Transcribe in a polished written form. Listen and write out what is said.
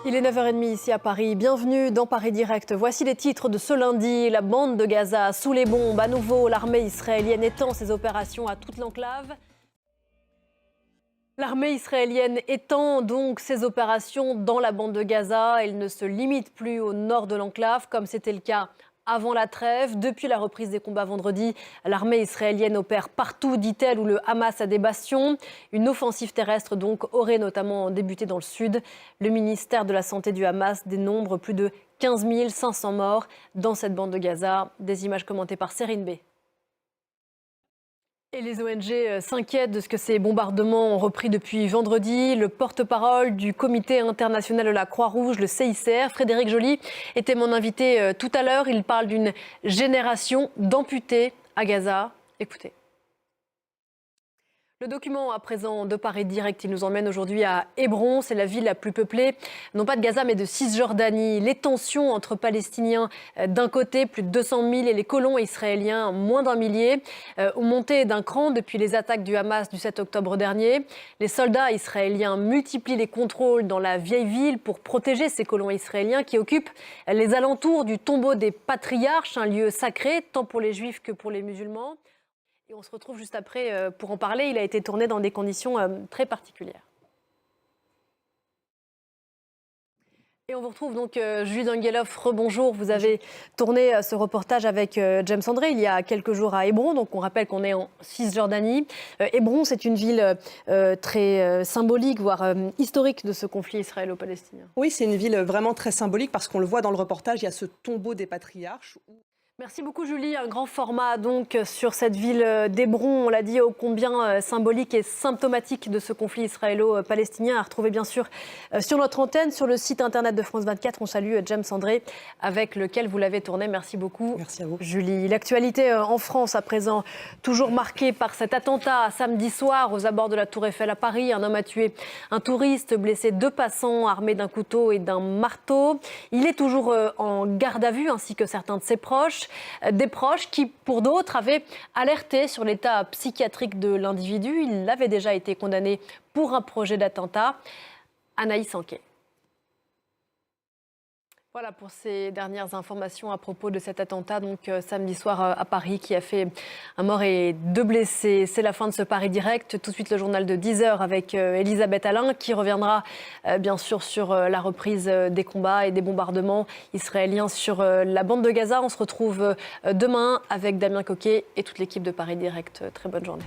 Il est 9h30 ici à Paris. Bienvenue dans Paris Direct. Voici les titres de ce lundi. La bande de Gaza sous les bombes. À nouveau, l'armée israélienne étend ses opérations à toute l'enclave. L'armée israélienne étend donc ses opérations dans la bande de Gaza. Elle ne se limite plus au nord de l'enclave comme c'était le cas avant la trêve. Depuis la reprise des combats vendredi, l'armée israélienne opère partout, dit-elle, où le Hamas a des bastions. Une offensive terrestre donc aurait notamment débuté dans le sud. Le ministère de la Santé du Hamas dénombre plus de 15 500 morts dans cette bande de Gaza. Des images commentées par Serine B. Et les ONG s'inquiètent de ce que ces bombardements ont repris depuis vendredi. Le porte-parole du Comité international de la Croix-Rouge, le CICR, Frédéric Joly, était mon invité tout à l'heure. Il parle d'une génération d'amputés à Gaza. Écoutez. Le document à présent de Paris Direct, il nous emmène aujourd'hui à Hébron. C'est la ville la plus peuplée, non pas de Gaza, mais de Cisjordanie. Les tensions entre Palestiniens d'un côté, plus de 200 000, et les colons israéliens, moins d'1 millier, ont monté d'un cran depuis les attaques du Hamas du 7 octobre dernier. Les soldats israéliens multiplient les contrôles dans la vieille ville pour protéger ces colons israéliens qui occupent les alentours du tombeau des patriarches, un lieu sacré tant pour les juifs que pour les musulmans. Et on se retrouve juste après pour en parler. Il a été tourné dans des conditions très particulières. Et on vous retrouve donc, Julie Dangueloff, rebonjour. Vous avez tourné ce reportage avec James André il y a quelques jours à Hébron. Donc on rappelle qu'on est en Cisjordanie. Hébron, c'est une ville très symbolique, voire historique de ce conflit israélo-palestinien. Oui, c'est une ville vraiment très symbolique parce qu'on le voit dans le reportage, il y a ce tombeau des patriarches. Merci beaucoup Julie. Un grand format donc sur cette ville d'Hébron, on l'a dit, ô combien symbolique et symptomatique de ce conflit israélo-palestinien, à retrouver bien sûr sur notre antenne, sur le site internet de France 24. On salue James André avec lequel vous l'avez tourné. Merci beaucoup. Merci à vous. Julie. L'actualité en France à présent, toujours marquée par cet attentat samedi soir aux abords de la Tour Eiffel à Paris. Un homme a tué un touriste, blessé 2 passants armés d'un couteau et d'un marteau. Il est toujours en garde à vue ainsi que certains de ses proches. Des proches qui, pour d'autres, avaient alerté sur l'état psychiatrique de l'individu. Il avait déjà été condamné pour un projet d'attentat. Anaïs Anquet. Voilà pour ces dernières informations à propos de cet attentat donc samedi soir à Paris qui a fait un mort et 2 blessés. C'est la fin de ce Paris Direct. Tout de suite le journal de 10h avec Elisabeth Alain qui reviendra bien sûr sur la reprise des combats et des bombardements israéliens sur la bande de Gaza. On se retrouve demain avec Damien Coquet et toute l'équipe de Paris Direct. Très bonne journée.